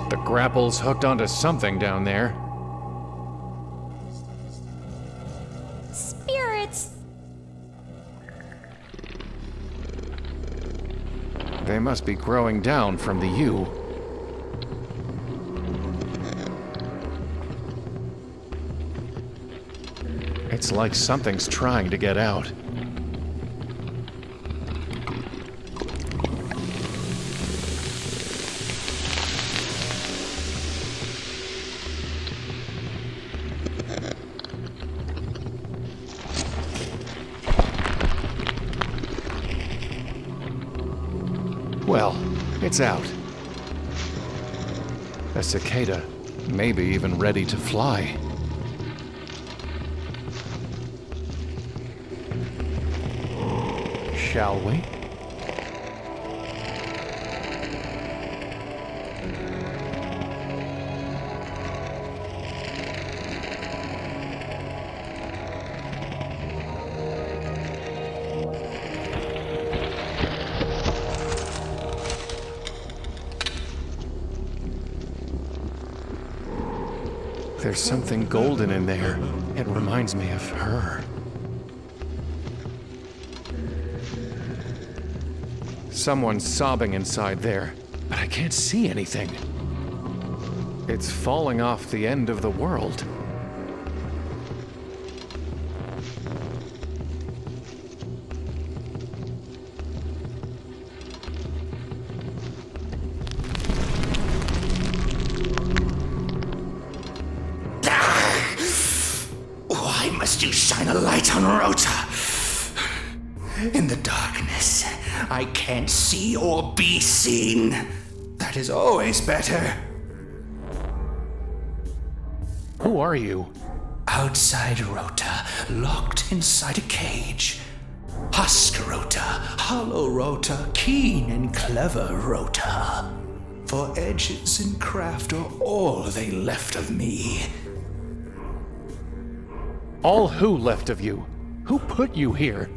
The grapple's hooked onto something down there. Spirits! They must be growing down from the U. It's like something's trying to get out. Well, it's out. A cicada, maybe even ready to fly. Shall we? There's something golden in there. It reminds me of her. Someone's sobbing inside there, but I can't see anything. It's falling off the end of the world. Why must you shine a light on Rota? In the darkness, I can't see or be seen. That is always better. Who are you? Outside Rota, locked inside a cage. Husk Rota, hollow Rota, keen and clever Rota. For edges and craft are all they left of me. All who left of you? Who put you here?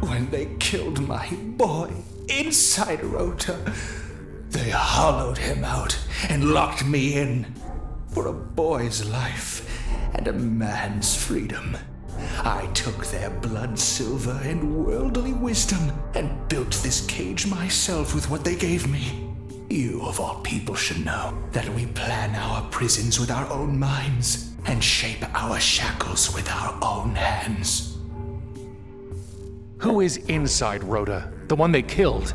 When they killed my boy inside Rota, they hollowed him out and locked me in. For a boy's life and a man's freedom, I took their blood silver and worldly wisdom and built this cage myself with what they gave me. You, of all people, should know that we plan our prisons with our own minds and shape our shackles with our own hands. Who is inside Rhoda? The one they killed?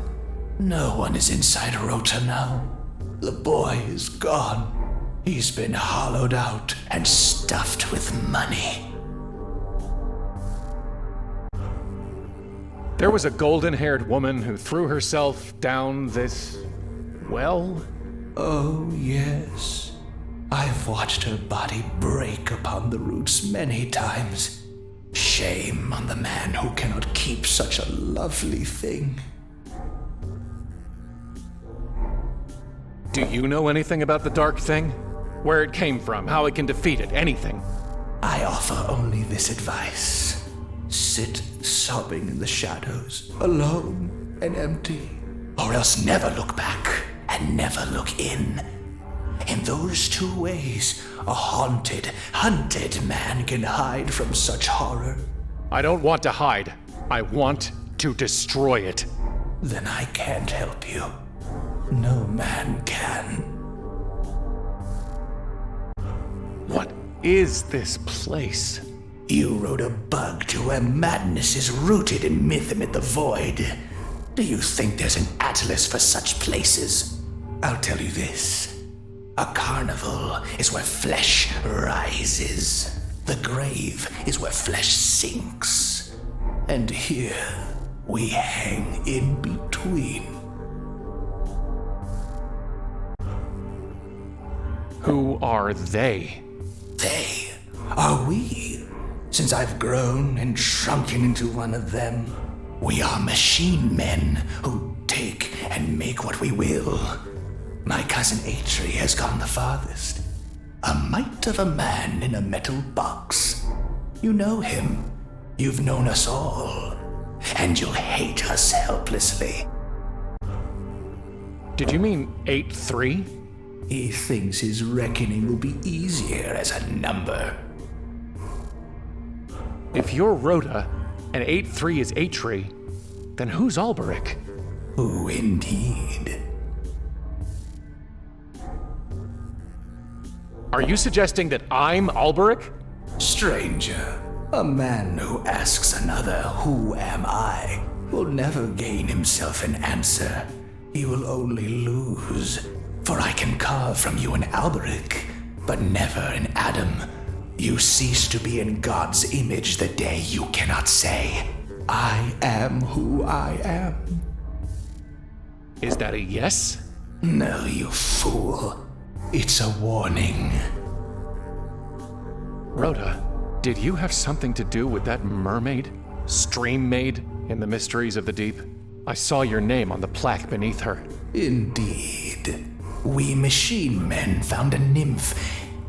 No one is inside Rota now. The boy is gone. He's been hollowed out and stuffed with money. There was a golden-haired woman who threw herself down this well? Oh, yes. I've watched her body break upon the roots many times. Shame on the man who cannot keep such a lovely thing. Do you know anything about the Dark Thing? Where it came from, how it can defeat it, anything? I offer only this advice. Sit sobbing in the shadows, alone and empty. Or else never look back and never look in. In those two ways, a haunted, hunted man can hide from such horror. I don't want to hide. I want to destroy it. Then I can't help you. No man can. What is this place? You rode a bug to where madness is rooted in myth amid the void. Do you think there's an atlas for such places? I'll tell you this. A carnival is where flesh rises. The grave is where flesh sinks. And here we hang in between. Who are they? They are we. Since I've grown and shrunken into one of them, we are machine men who take and make what we will. My cousin Atri has gone the farthest. A mite of a man in a metal box. You know him. You've known us all. And you'll hate us helplessly. Did you mean 8-3? He thinks his reckoning will be easier as a number. If you're Rhoda and 8-3 is Atri, then who's Alberic? Who indeed? Are you suggesting that I'm Alberic? Stranger, a man who asks another, "Who am I?" will never gain himself an answer. He will only lose. For I can carve from you an Alberic, but never an Adam. You cease to be in God's image the day you cannot say, "I am who I am." Is that a yes? No, you fool. It's a warning. Rhoda, did you have something to do with that mermaid? Stream maid in the mysteries of the deep? I saw your name on the plaque beneath her. Indeed. We machine men found a nymph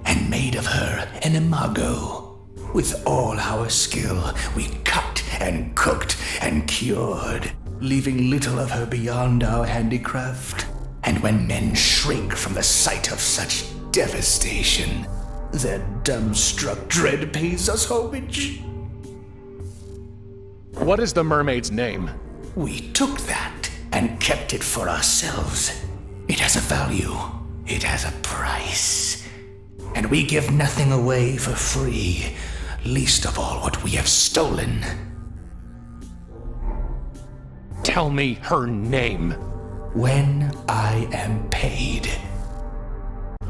and made of her an imago. With all our skill, we cut and cooked and cured, leaving little of her beyond our handicraft. And when men shrink from the sight of such devastation, their dumbstruck dread pays us homage. What is the mermaid's name? We took that and kept it for ourselves. It has a value. It has a price. And we give nothing away for free, least of all what we have stolen. Tell me her name. When I am paid.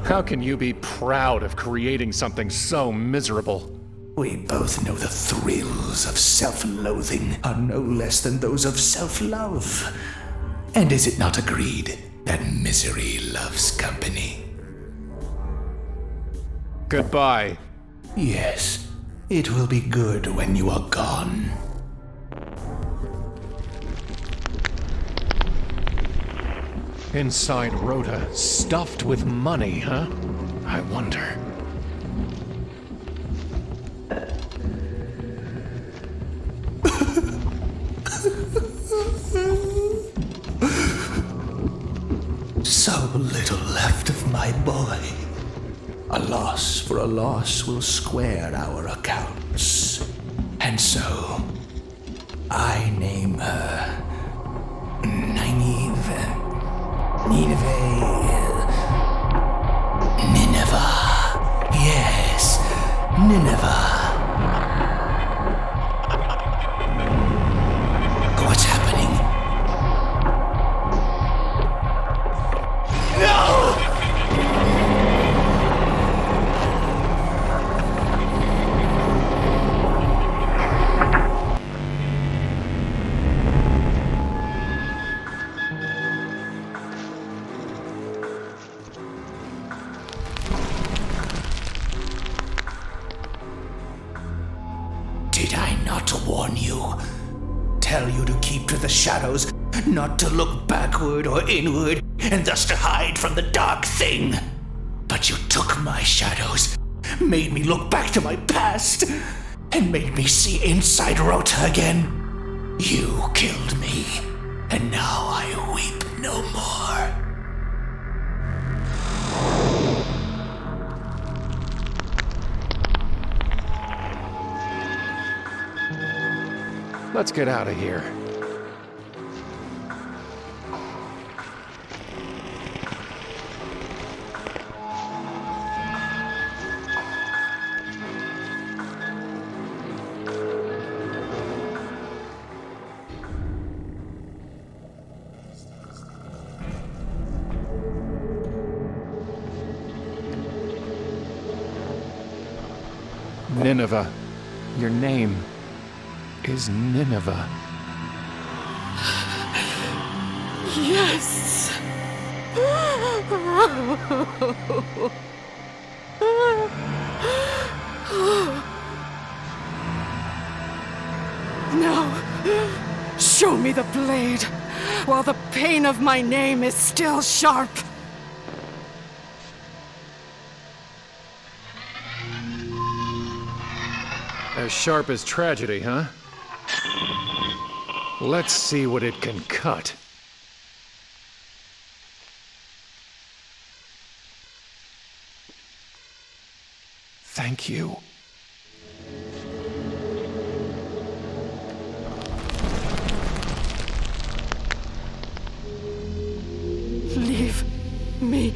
How can you be proud of creating something so miserable? We both know the thrills of self-loathing are no less than those of self-love. And is it not agreed that misery loves company? Goodbye. Yes, it will be good when you are gone. Inside Rhoda, stuffed with money, huh? I wonder. So little left of my boy. A loss for a loss will square our accounts. And so, I name her Nineveh. Yes, Nineveh. What's happening? No! Did I not warn you? Tell you to keep to the shadows, not to look backward or inward, and thus to hide from the dark thing. But you took my shadows, made me look back to my past, and made me see inside Rota again. You killed me, and now I weep no more. Let's get out of here. Nineveh. Your name is Nineveh. Yes! Now, show me the blade, while the pain of my name is still sharp. As sharp as tragedy, huh? Let's see what it can cut. Thank you. Leave me.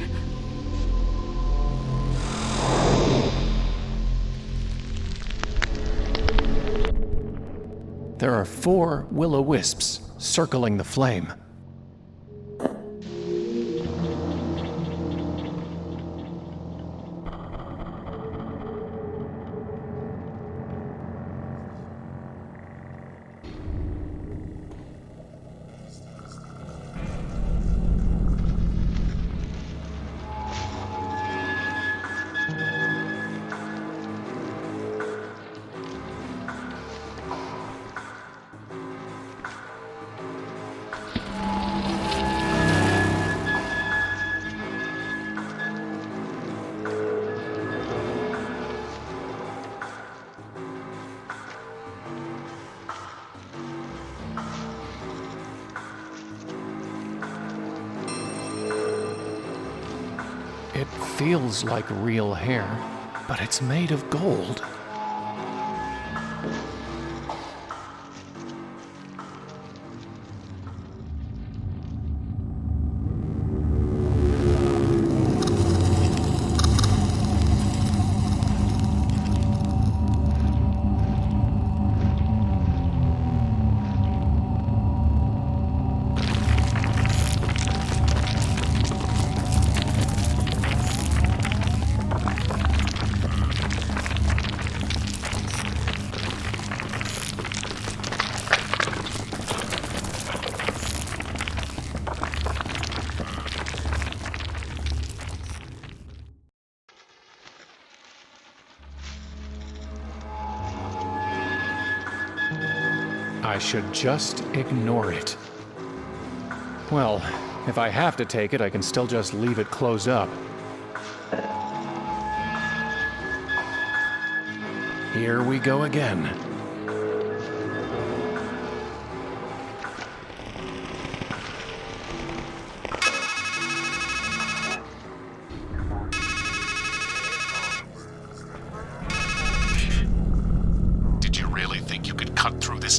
There are 4 will-o-wisps circling the flame. It feels like real hair, but it's made of gold. I should just ignore it. Well, if I have to take it, I can still just leave it closed up. Here we go again.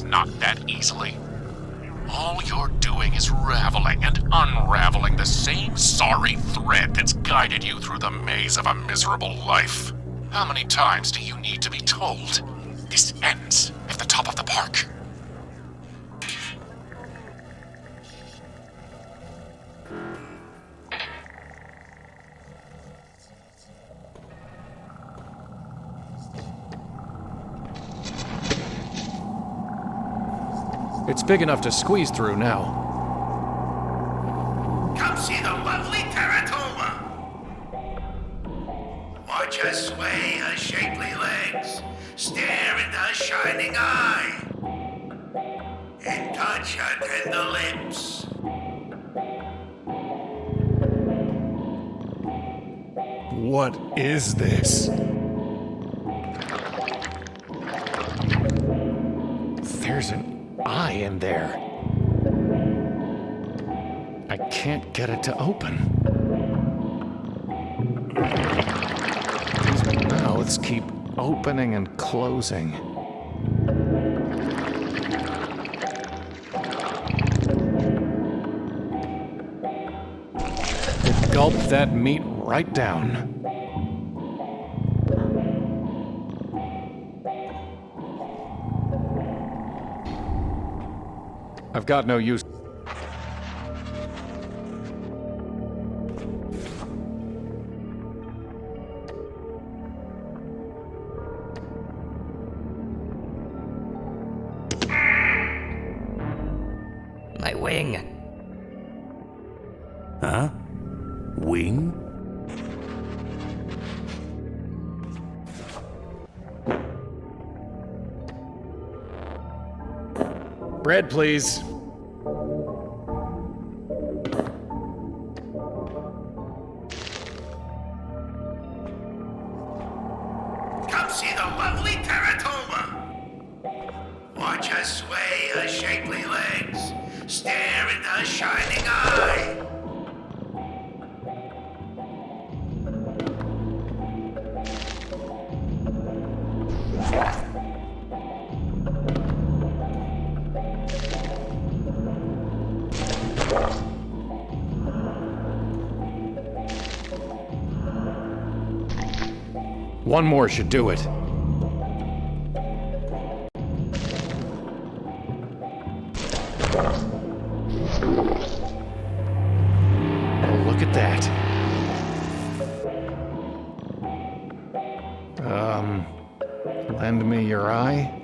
Not that easily. All you're doing is raveling and unraveling the same sorry thread that's guided you through the maze of a miserable life. How many times do you need to be told? This ends at the top of the park. It's big enough to squeeze through now. Come see the lovely teratoma. Watch her sway her shapely legs, stare into her shining eye, and touch her tender lips. What is this? There's an eye in there. I can't get it to open. These mouths keep opening and closing. It gulped that meat right down. I've got no use. My wing. Huh? Wing? Bread, please. Come see the lovely teratoma. Watch her sway her shapely legs, stare into her shining eye. One more should do it. Oh, look at that. Lend me your eye?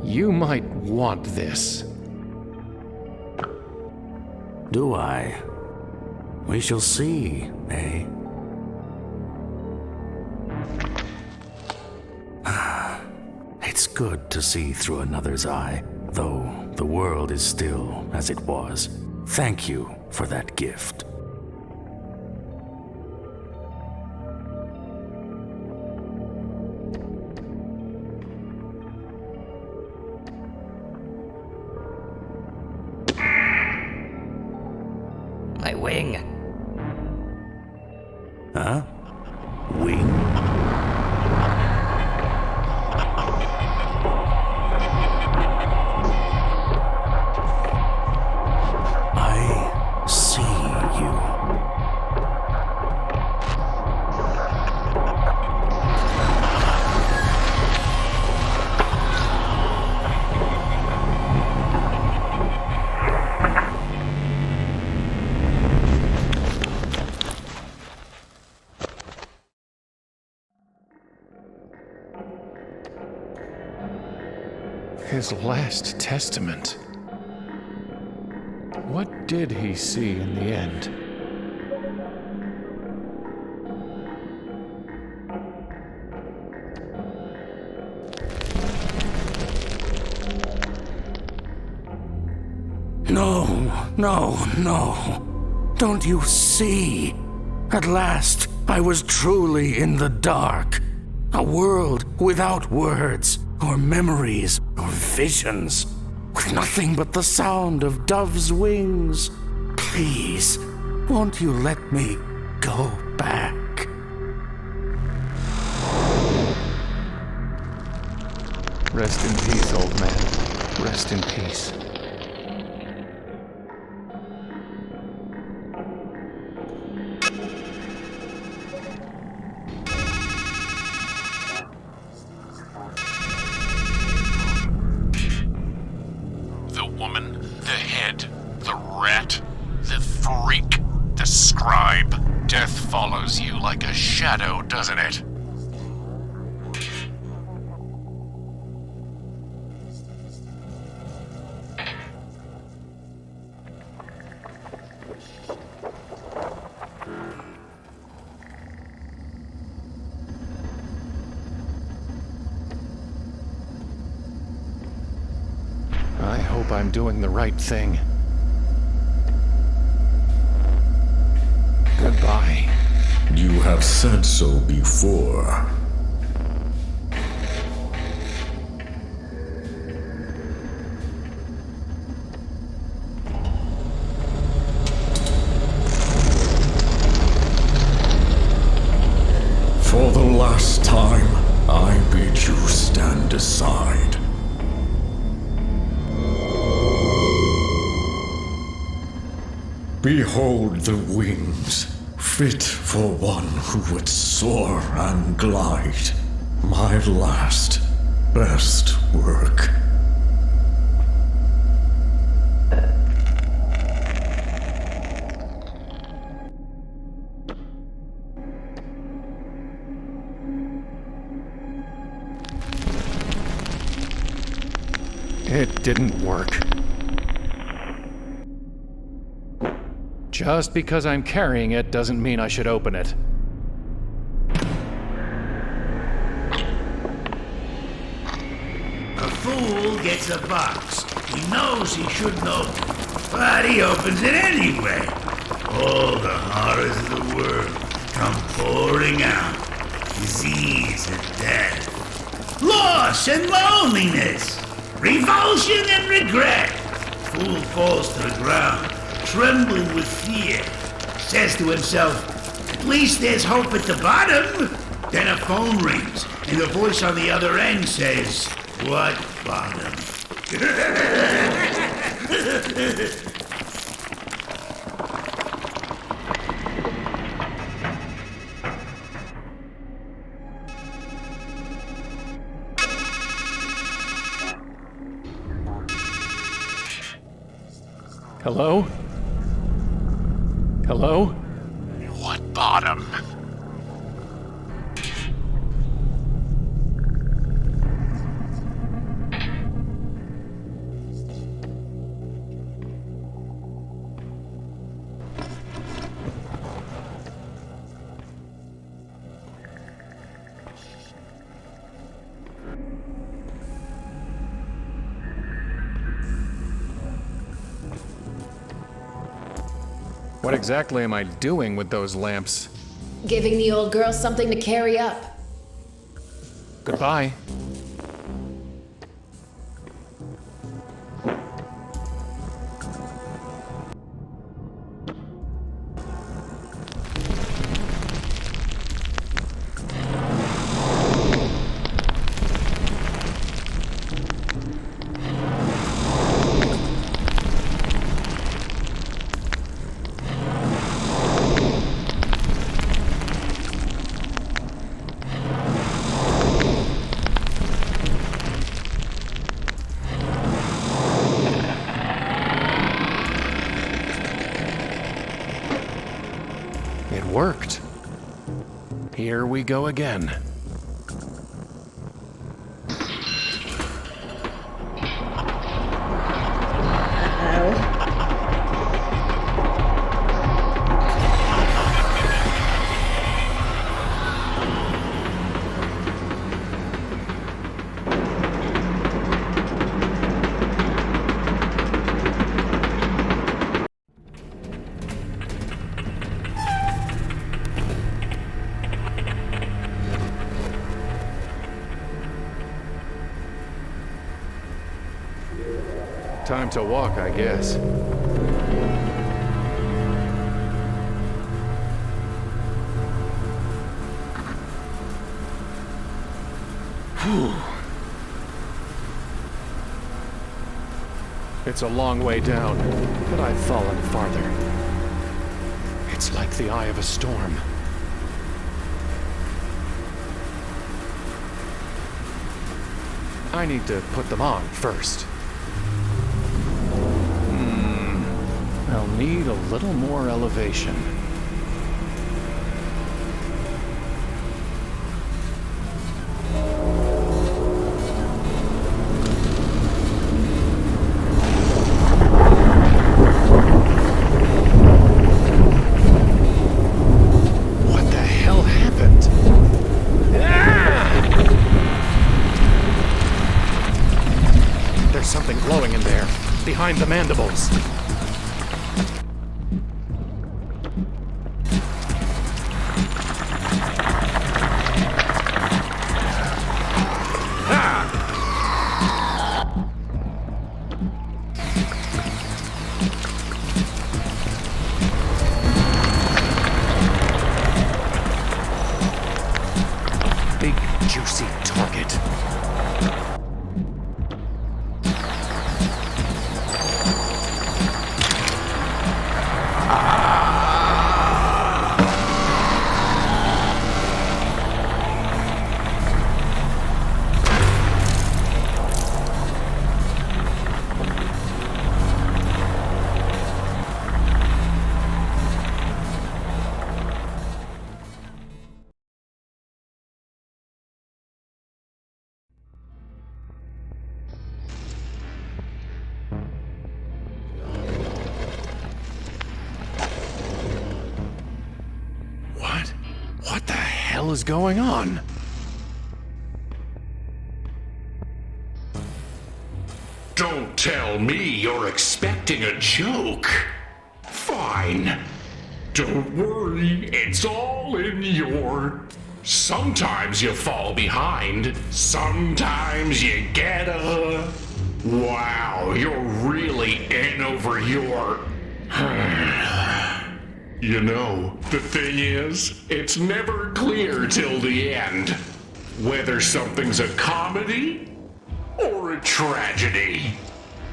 You might want this. Do I? We shall see, eh? It's good to see through another's eye, though the world is still as it was. Thank you for that gift. My wing. Huh? Wing? I see you. His last testament. What did he see in the end? No. Don't you see? At last, I was truly in the dark. A world without words, or memories, or visions, with nothing but the sound of doves' wings. Please, won't you let me go back? Rest in peace, old man. Rest in peace. The woman, the head, the rat, the freak, the scribe. Death follows you like a shadow, doesn't it? I hope I'm doing the right thing. Goodbye. You have said so before. For the last time, I bid you stand aside. Behold the wings, fit for one who would soar and glide. My last, best work. It didn't work. Just because I'm carrying it doesn't mean I should open it. A fool gets a box. He knows he shouldn't open. But he opens it anyway. All the horrors of the world come pouring out. Disease and death. Loss and loneliness. Revulsion and regret. Fool falls to the ground, trembling with fear. Says to himself, at least there's hope at the bottom. Then a phone rings, and the voice on the other end says, what bottom? Hello? Hello? What bottom? What exactly am I doing with those lamps? Giving the old girl something to carry up. Goodbye. It worked. Here we go again. Time to walk, I guess. Whew. It's a long way down, but I've fallen farther. It's like the eye of a storm. I need to put them on first. I'll need a little more elevation. What the hell happened? Ah! There's something glowing in there, behind the mandibles. Big, juicy target. What the hell is going on? Don't tell me you're expecting a joke. Fine. Don't worry, it's all in your... Sometimes you fall behind, sometimes you get a... Wow, you're really in over your... You know, the thing is, it's never clear till the end whether something's a comedy or a tragedy.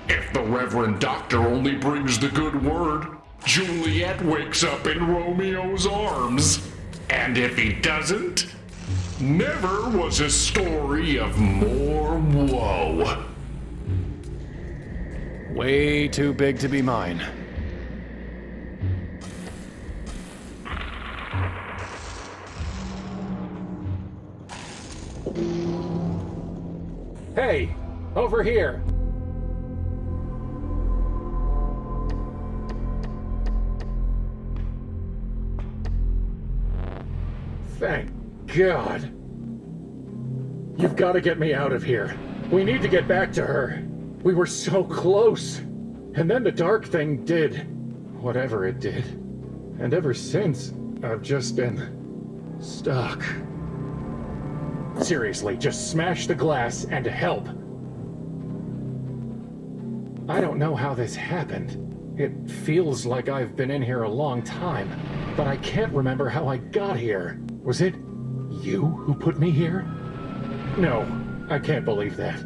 If the Reverend Doctor only brings the good word, Juliet wakes up in Romeo's arms. And if he doesn't, never was a story of more woe. Way too big to be mine. Hey, over here. Thank God. You've got to get me out of here. We need to get back to her. We were so close. And then the dark thing did whatever it did. And ever since, I've just been stuck. Seriously, just smash the glass and help. I don't know how this happened. It feels like I've been in here a long time, but I can't remember how I got here. Was it you who put me here? No, I can't believe that.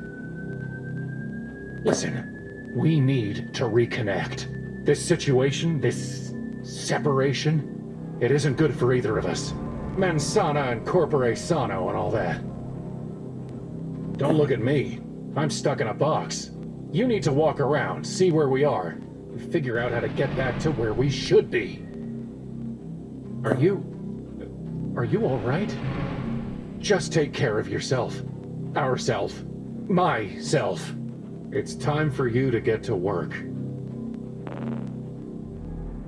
Listen, we need to reconnect. This situation, this separation, it isn't good for either of us. Mens sana and corpore sano and all that. Don't look at me. I'm stuck in a box. You need to walk around, see where we are, and figure out how to get back to where we should be. Are you all right? Just take care of yourself. Ourself. Myself. It's time for you to get to work.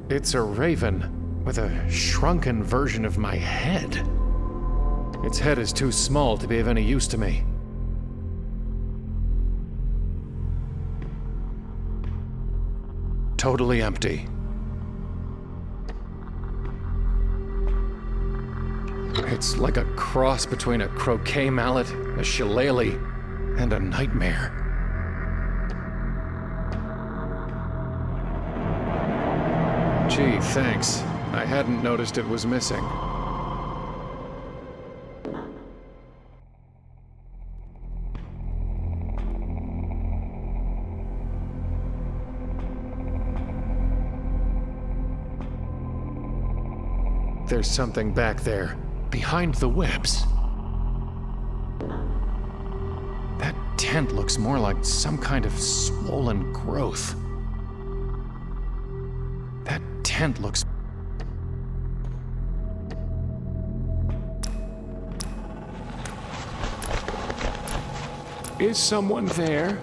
It's a raven with a shrunken version of my head. Its head is too small to be of any use to me. Totally empty. It's like a cross between a croquet mallet, a shillelagh, and a nightmare. Gee, thanks. I hadn't noticed it was missing. There's something back there, behind the webs. That tent looks more like some kind of swollen growth. That tent looks... Is someone there?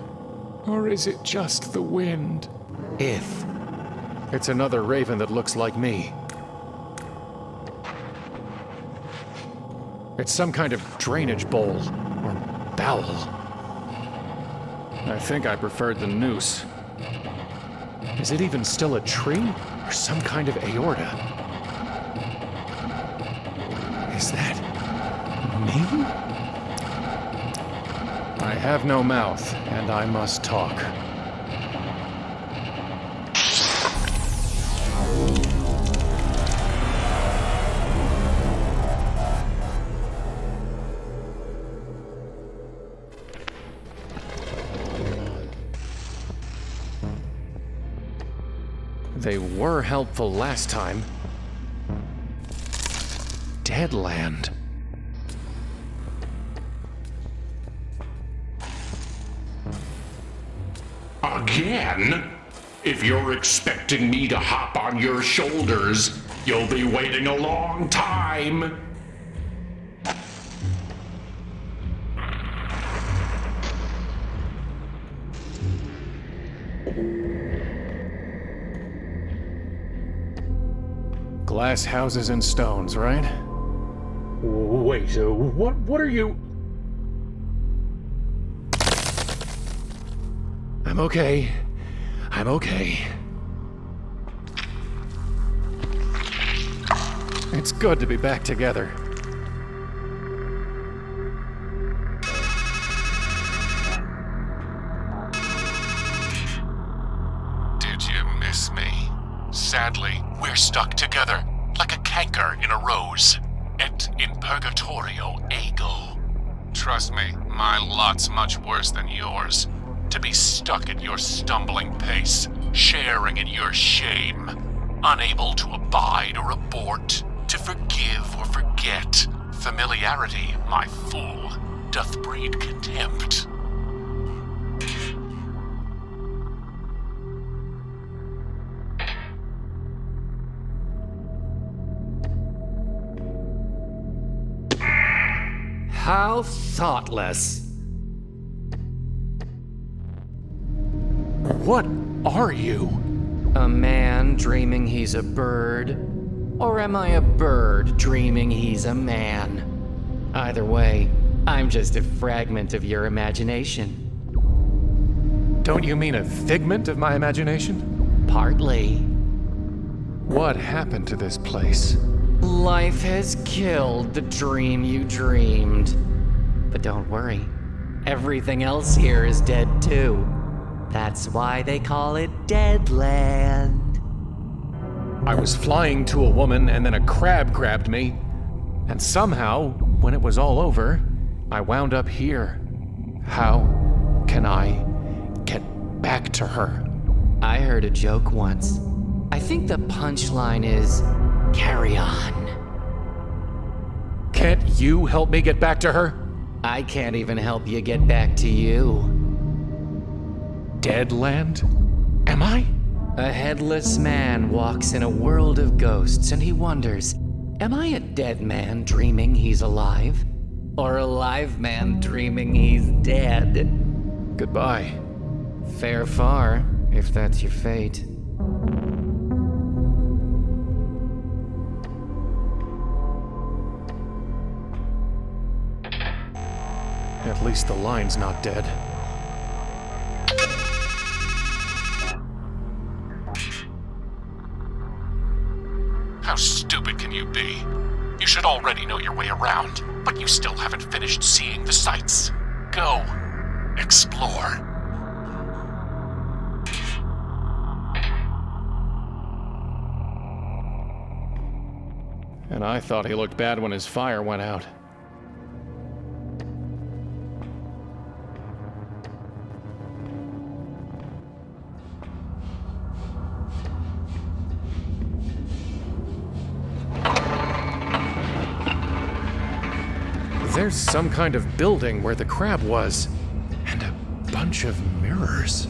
Or is it just the wind? If. It's another raven that looks like me. It's some kind of drainage bowl, or bowel. I think I preferred the noose. Is it even still a tree, or some kind of aorta? Is that me? I have no mouth, and I must talk. They were helpful last time. Deadland. Again? If you're expecting me to hop on your shoulders, you'll be waiting a long time. Glass houses and stones, right? Wait, what are you... I'm okay. I'm okay. It's good to be back together. Did you miss me? Sadly, we're stuck together, like a canker in a rose. Et in purgatorio ego. Trust me, my lot's much worse than yours. To be stuck at your stumbling pace, sharing in your shame, unable to abide or abort, to forgive or forget. Familiarity, my fool, doth breed contempt. How thoughtless. What are you? A man dreaming he's a bird? Or am I a bird dreaming he's a man? Either way, I'm just a fragment of your imagination. Don't you mean a figment of my imagination? Partly. What happened to this place? Life has killed the dream you dreamed. But don't worry, everything else here is dead too. That's why they call it Deadland. I was flying to a woman and then a crab grabbed me. And somehow, when it was all over, I wound up here. How can I get back to her? I heard a joke once. I think the punchline is, carry on. Can't you help me get back to her? I can't even help you get back to you. Deadland? Am I? A headless man walks in a world of ghosts and he wonders, am I a dead man dreaming he's alive? Or a live man dreaming he's dead? Goodbye. Fare far, if that's your fate. At least the line's not dead. How stupid can you be? You should already know your way around, but you still haven't finished seeing the sights. Go. Explore. And I thought he looked bad when his fire went out. There's some kind of building where the crab was, and a bunch of mirrors.